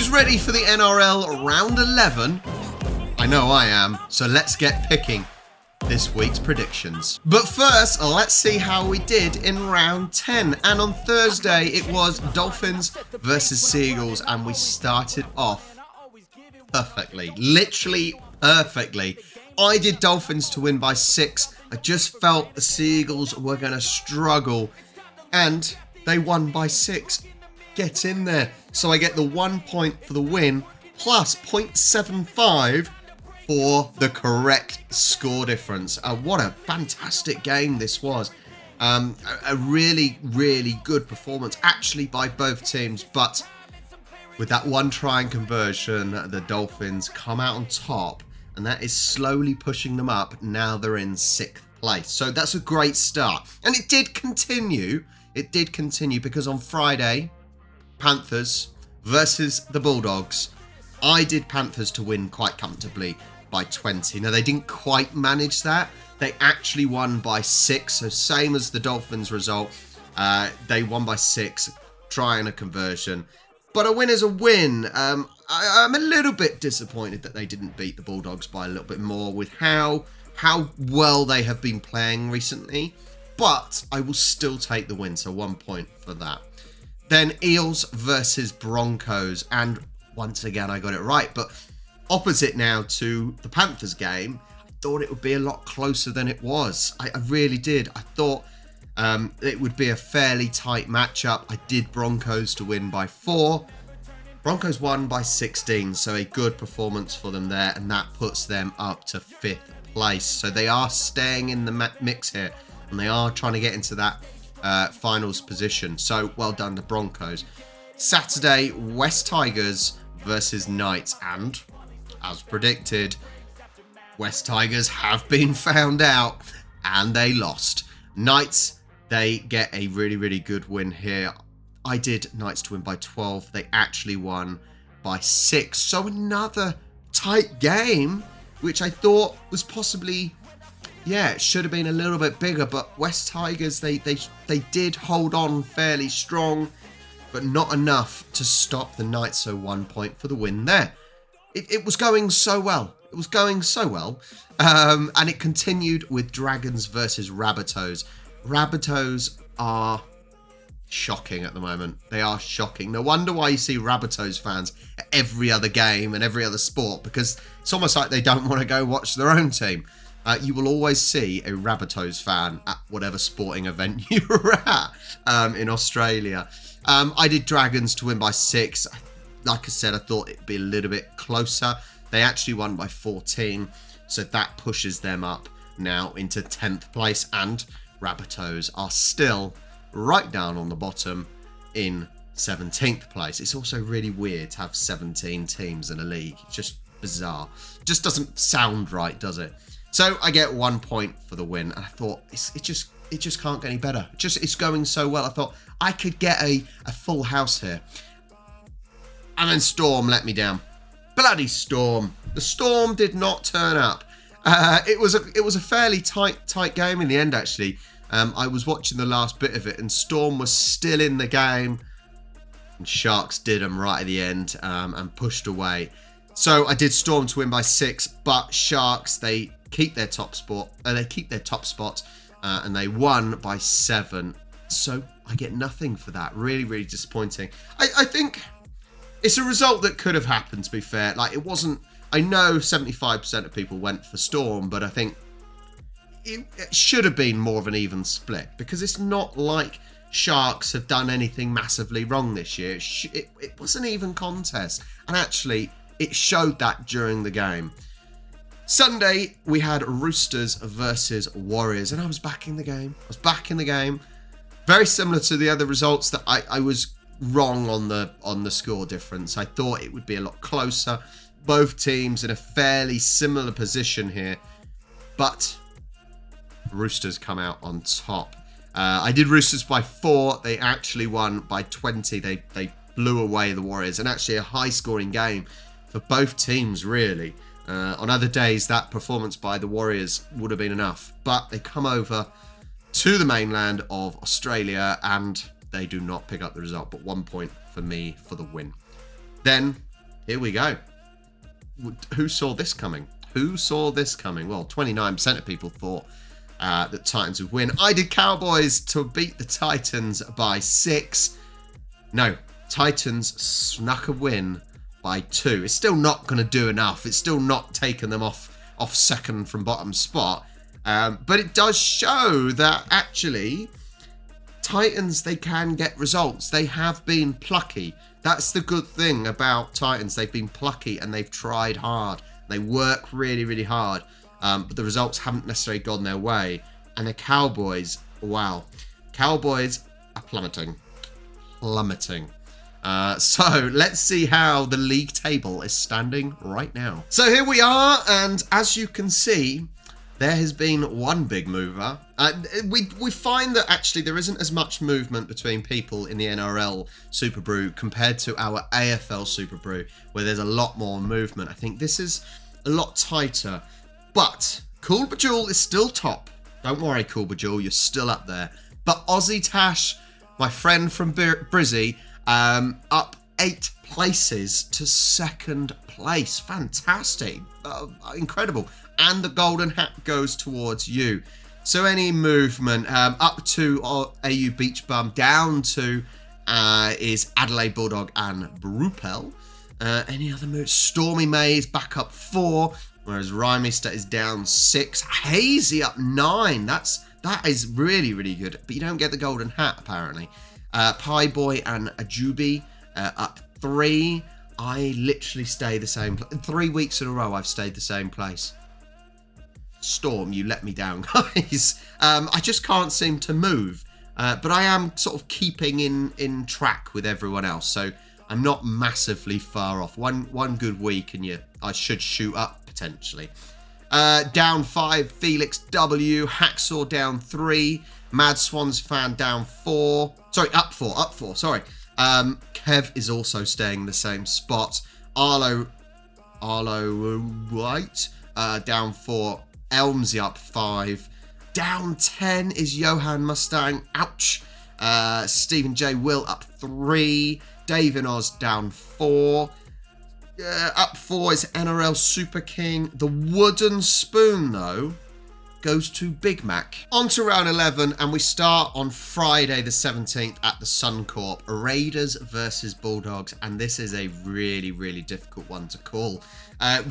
Who's ready for the NRL round 11? I know I am, so let's get picking this week's predictions. But first, let's see how we did in round 10. And on Thursday, it was Dolphins versus Seagulls, and we started off perfectly, literally perfectly. I did Dolphins to win by 6. I just felt the Seagulls were going to struggle, and they won by 6. Get in there. So I get the 1 point for the win, plus 0.75 for the correct score difference. What a fantastic game this was. A really, really good performance, actually, by both teams. But with that one try and conversion, the Dolphins come out on top, and that is slowly pushing them up. Now they're in 6th place. So that's a great start. And it did continue. It did continue because on Friday, Panthers versus the Bulldogs. I did Panthers to win quite comfortably by 20. Now, they didn't quite manage that. They actually won by 6. So same as the Dolphins result. They won by 6, trying a conversion. But a win is a win. I'm a little bit disappointed that they didn't beat the Bulldogs by a little bit more with how well they have been playing recently. But I will still take the win, so 1 point for that. Then Eels versus Broncos, and once again I got it right, but opposite now to the Panthers game, I thought it would be a lot closer than it was. I really did. I thought it would be a fairly tight matchup. I did Broncos to win by 4. Broncos won by 16, so a good performance for them there, and that puts them up to 5th place. So they are staying in the mix here, and they are trying to get into that finals position. So well done to Broncos. Saturday, West Tigers versus Knights, and as predicted, West Tigers have been found out and they lost. Knights, they get a really, really good win here. I did Knights to win by 12. They actually won by 6. So another tight game, which I thought was possibly, yeah, it should have been a little bit bigger, but West Tigers, they did hold on fairly strong, but not enough to stop the Knights, so 1 point for the win there. It was going so well. It was going so well. And it continued with Dragons versus Rabbitohs. Rabbitohs are shocking at the moment. They are shocking. No wonder why you see Rabbitohs fans at every other game and every other sport, because it's almost like they don't want to go watch their own team. You will always see a Rabbitohs fan at whatever sporting event you're at in Australia. I did Dragons to win by 6. Like I said, I thought it'd be a little bit closer. They actually won by 14, so that pushes them up now into 10th place, and Rabbitohs are still right down on the bottom in 17th place. It's also really weird to have 17 teams in a league. It's just bizarre. Just doesn't sound right, does it? So I get 1 point for the win, and I thought it just can't get any better. It's going so well. I thought I could get a full house here, and then Storm let me down. Bloody Storm! The Storm did not turn up. It was a fairly tight game in the end. Actually, I was watching the last bit of it, and Storm was still in the game, and Sharks did them right at the end and pushed away. So I did Storm to win by 6, but Sharks, they keep their top spot. And they won by 7. So I get nothing for that. Really, really disappointing. I think it's a result that could have happened, to be fair. Like, it wasn't. I know 75% of people went for Storm, but I think it should have been more of an even split, because it's not like Sharks have done anything massively wrong this year. It was an even contest, and actually it showed that during the game. Sunday, we had Roosters versus Warriors, and I was back in the game. Very similar to the other results that I was wrong on the score difference. I thought it would be a lot closer. Both teams in a fairly similar position here, but Roosters come out on top. I did Roosters by 4. They actually won by 20. They blew away the Warriors, and actually a high-scoring game for both teams, really. On other days, that performance by the Warriors would have been enough, but they come over to the mainland of Australia and they do not pick up the result, but 1 point for me for the win. Then Here we go. Who saw this coming? Who saw this coming? Well, 29% of people thought that Titans would win. I did Cowboys to beat the Titans by 6. No, Titans snuck a win by 2. It's still not going to do enough. It's still not taking them off second from bottom spot. But it does show that actually Titans, they can get results. They have been plucky. That's the good thing about Titans. They've been plucky and they've tried hard. They work really, really hard. But the results haven't necessarily gone their way. And the Cowboys, wow. Cowboys are plummeting. So let's see how the league table is standing right now. So here we are, and as you can see, there has been one big mover. We find that actually there isn't as much movement between people in the NRL Super Brew compared to our AFL Super Brew, where there's a lot more movement. I think this is a lot tighter, but Cool Bajul is still top. Don't worry, Cool Bajul, you're still up there. But Aussie Tash, my friend from Brizzy, up 8 places to 2nd place. Fantastic. Incredible. And the golden hat goes towards you. So any movement up to AU Beach Bum, down to is Adelaide Bulldog and Brupel. Any other moves? Stormy Mays back up 4, whereas Rhymister is down 6. Hazy up 9. That is really, really good. But you don't get the golden hat, apparently. Pie Boy and Ajubi up 3. I literally stay the same. 3 weeks in a row, I've stayed the same place. Storm, you let me down, guys. I just can't seem to move. But I am sort of keeping in track with everyone else. So I'm not massively far off. One good week and I should shoot up potentially. Down 5, Felix W. Hacksaw down 3. Mad Swans fan down 4. Sorry, up 4. Sorry. Kev is also staying in the same spot. Arlo White down 4. Elmsy up 5. Down 10 is Johan Mustang. Ouch. Stephen J. Will up 3. Dave in Oz down 4. Up 4 is NRL Super King. The wooden spoon, though, goes to Big Mac. On to round 11, and we start on Friday the 17th at the Suncorp. Raiders versus Bulldogs, and this is a really, really difficult one to call.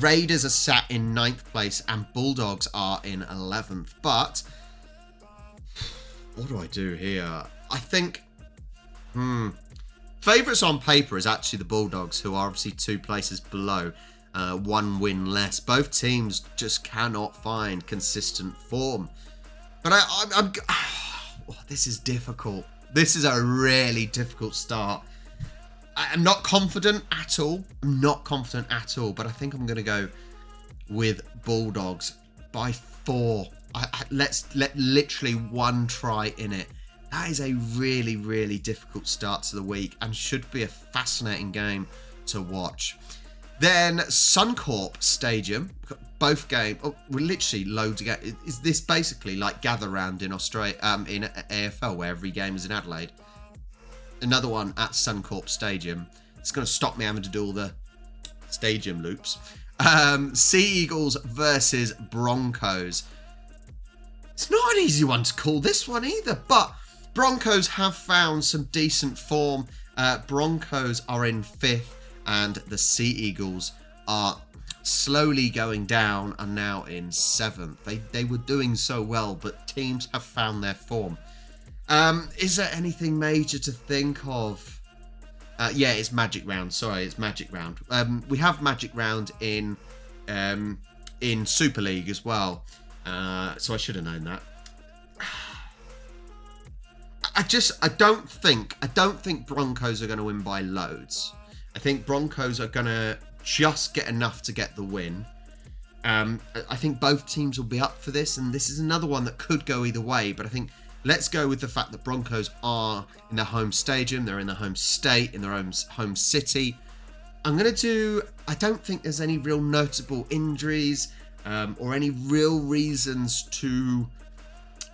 Raiders are sat in 9th place, and Bulldogs are in 11th. But what do I do here? I think, favourites on paper is actually the Bulldogs, who are obviously 2 places below. 1 win less. Both teams just cannot find consistent form. But this is difficult. This is a really difficult start. I'm not confident at all. But I think I'm going to go with Bulldogs by 4. Let's let literally 1 try in it. That is a really, really difficult start to the week and should be a fascinating game to watch. Then Suncorp Stadium, both games. Oh, we're literally loads of games. Is this basically like Gather Round in Australia, in AFL, where every game is in Adelaide? Another one at Suncorp Stadium. It's going to stop me having to do all the stadium loops. Sea Eagles versus Broncos. It's not an easy one to call this one either, but Broncos have found some decent form. Broncos are in 5th. And the Sea Eagles are slowly going down and now in 7th. They were doing so well, but teams have found their form. Is there anything major to think of? Yeah, it's Magic Round. Sorry, it's Magic Round. We have Magic Round in Super League as well. So I should have known that. I don't think Broncos are going to win by loads. I think Broncos are going to just get enough to get the win. I think both teams will be up for this, and this is another one that could go either way, but I think let's go with the fact that Broncos are in their home stadium, they're in their home state, in their own home city. I don't think there's any real notable injuries or any real reasons to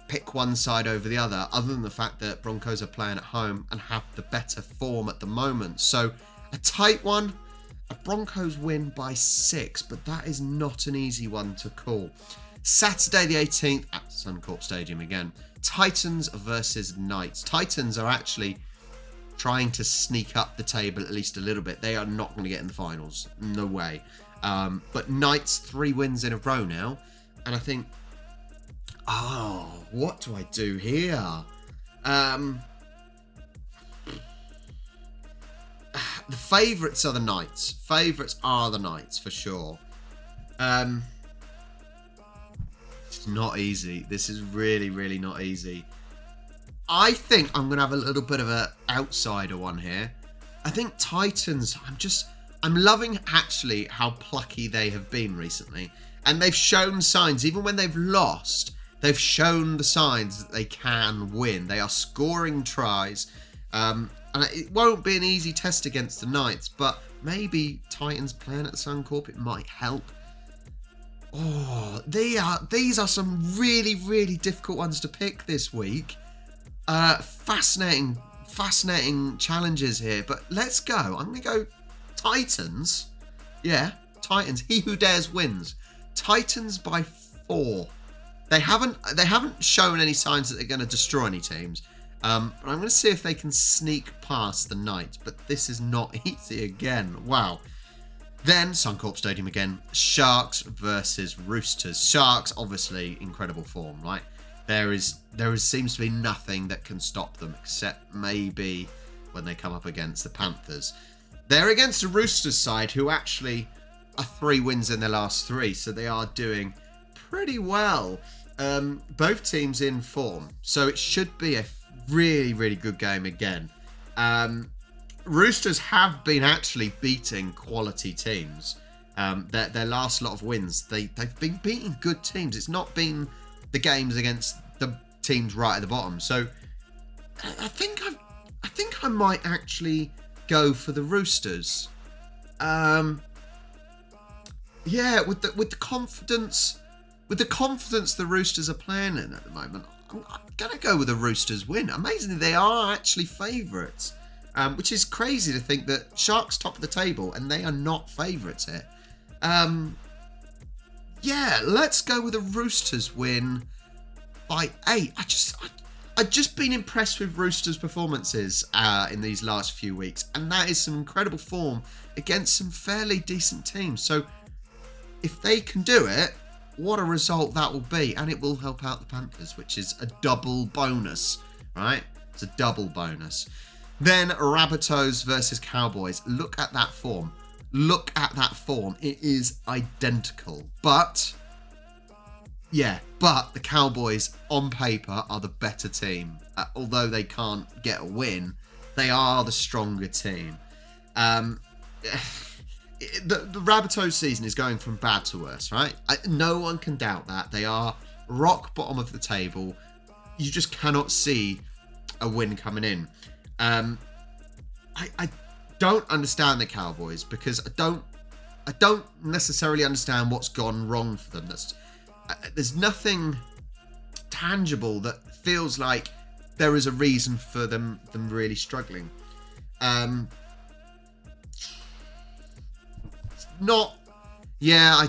pick one side over the other than the fact that Broncos are playing at home and have the better form at the moment. So a tight one. a Broncos win by 6, but that is not an easy one to call. Saturday the 18th at Suncorp Stadium again. Titans versus Knights. Titans are actually trying to sneak up the table at least a little bit. They are not going to get in the finals. No way. But Knights, 3 wins in a row now. And I think, what do I do here? The favourites are the Knights. Favourites are the Knights for sure. It's not easy. This is really, really not easy. I think I'm going to have a little bit of an outsider one here. I think Titans, I'm loving actually how plucky they have been recently. And they've shown signs, even when they've lost, they've shown the signs that they can win. They are scoring tries. And it won't be an easy test against the Knights, but maybe Titans playing at Suncorp, it might help. Oh, these are some really, really difficult ones to pick this week. Fascinating challenges here, but let's go. I'm going to go Titans. Yeah, Titans. He who dares wins. Titans by 4. They haven't shown any signs that they're going to destroy any teams. But I'm going to see if they can sneak past the Knights, but this is not easy again. Wow. Then Suncorp Stadium again. Sharks versus Roosters. Sharks, obviously, incredible form, right? There seems to be nothing that can stop them, except maybe when they come up against the Panthers. They're against the Roosters side, who actually are 3 wins in their last 3, so they are doing pretty well. Both teams in form, so it should be a really, really good game again. Roosters have been actually beating quality teams. Their last lot of wins, they've been beating good teams. It's not been the games against the teams right at the bottom. So I think I might actually go for the Roosters. Yeah, with the confidence the Roosters are playing in at the moment, I'm gonna go with the Roosters win. Amazingly, they are actually favourites, which is crazy to think that Sharks top of the table and they are not favourites here. Yeah, let's go with the Roosters win by 8. I've just been impressed with Roosters' performances in these last few weeks, and that is some incredible form against some fairly decent teams. So if they can do it, what a result that will be, and it will help out the Panthers, which is a double bonus, right? It's a double bonus. Then Rabbitohs versus Cowboys. Look at that form. Look at that form. It is identical. But the Cowboys on paper are the better team. Although they can't get a win, they are the stronger team. The Rabbitohs season is going from bad to worse, right? No one can doubt that. They are rock bottom of the table. You just cannot see a win coming in. I don't understand the Cowboys, because I don't necessarily understand what's gone wrong for them. There's nothing tangible that feels like there is a reason for them really struggling. I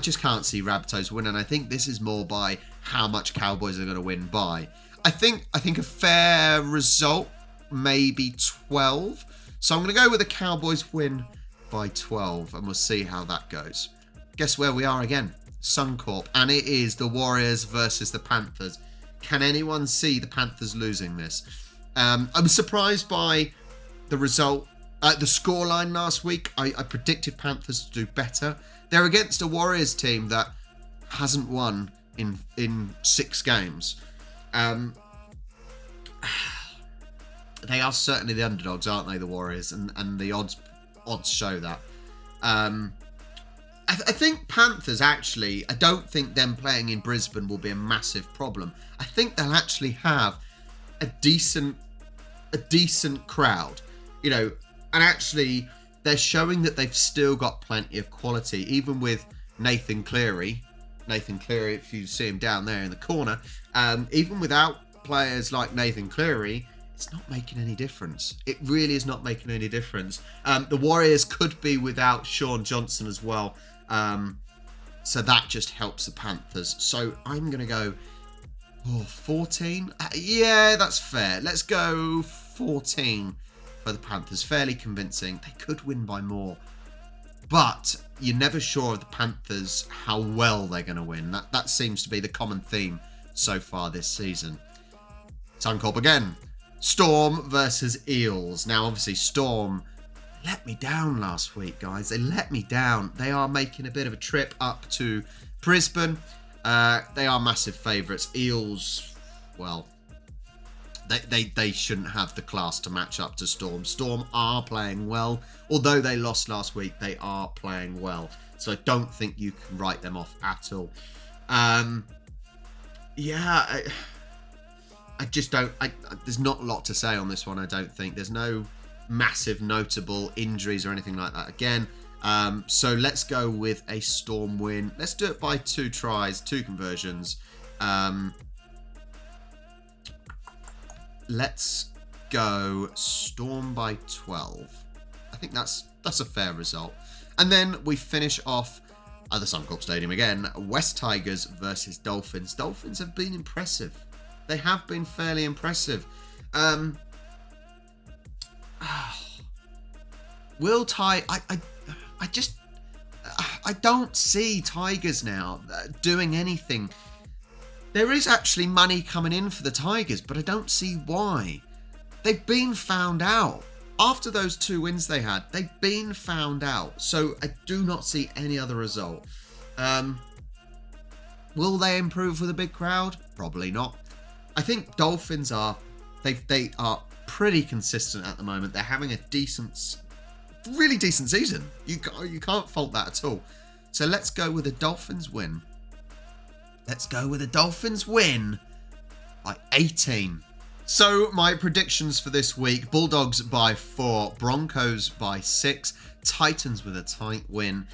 just can't see Rabbitohs win, and I think this is more by how much Cowboys are going to win by. I think a fair result, maybe 12. So I'm going to go with the Cowboys win by 12, and we'll see how that goes. Guess where we are again? Suncorp, and it is the Warriors versus the Panthers. Can anyone see the Panthers losing this? I was surprised by the result. The scoreline last week, I predicted Panthers to do better. They're against a Warriors team that hasn't won in 6 games. They are certainly the underdogs, aren't they, the Warriors? And the odds show that. I think Panthers, actually, I don't think them playing in Brisbane will be a massive problem. I think they'll actually have a decent crowd, you know. And actually, they're showing that they've still got plenty of quality, even with Nathan Cleary. Nathan Cleary, if you see him down there in the corner, even without players like Nathan Cleary, it's not making any difference. It really is not making any difference. The Warriors could be without Sean Johnson as well. So that just helps the Panthers. So I'm going to go 14. Yeah, that's fair. Let's go 14 for the Panthers. Fairly convincing. They could win by more. But you're never sure of the Panthers how well they're going to win. That seems to be the common theme so far this season. Suncorp again. Storm versus Eels. Now, obviously, Storm let me down last week, guys. They let me down. They are making a bit of a trip up to Brisbane. They are massive favourites. Eels, well, they shouldn't have the class to match up to Storm. Storm are playing well. Although they lost last week, they are playing well. So I don't think you can write them off at all. Yeah, I just don't... there's not a lot to say on this one, I don't think. There's no massive notable injuries or anything like that again. So let's go with a Storm win. Let's do it by 2 tries, 2 conversions. Let's go Storm by 12. I think that's a fair result. And then we finish off at the Suncorp Stadium again. West Tigers versus Dolphins. Dolphins have been impressive. They have been fairly impressive. Will I don't see Tigers now doing anything. There is actually money coming in for the Tigers, but I don't see why. They've been found out. After those 2 wins they had, they've been found out. So I do not see any other result. Will they improve with a big crowd? Probably not. I think Dolphins they are pretty consistent at the moment. They're having a really decent season. You can't fault that at all. So let's go with a Dolphins win. Let's go with a Dolphins win by 18. So my predictions for this week: Bulldogs by 4, Broncos by 6, Titans with a tight win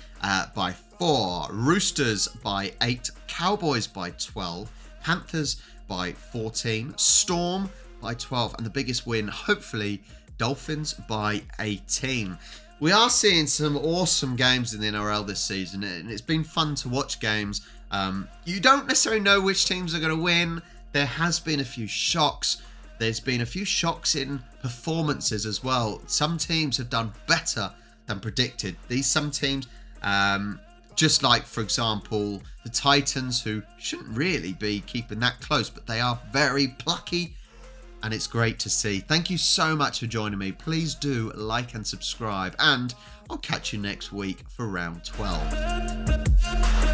by 4, Roosters by 8, Cowboys by 12, Panthers by 14, Storm by 12, and the biggest win, hopefully, Dolphins by 18. We are seeing some awesome games in the NRL this season, and it's been fun to watch games. You don't necessarily know which teams are going to win. There has been a few shocks. There's been a few shocks in performances as well. Some teams have done better than predicted. Some teams, just like, for example, the Titans, who shouldn't really be keeping that close, but they are very plucky, and it's great to see. Thank you so much for joining me. Please do like and subscribe, and I'll catch you next week for round 12.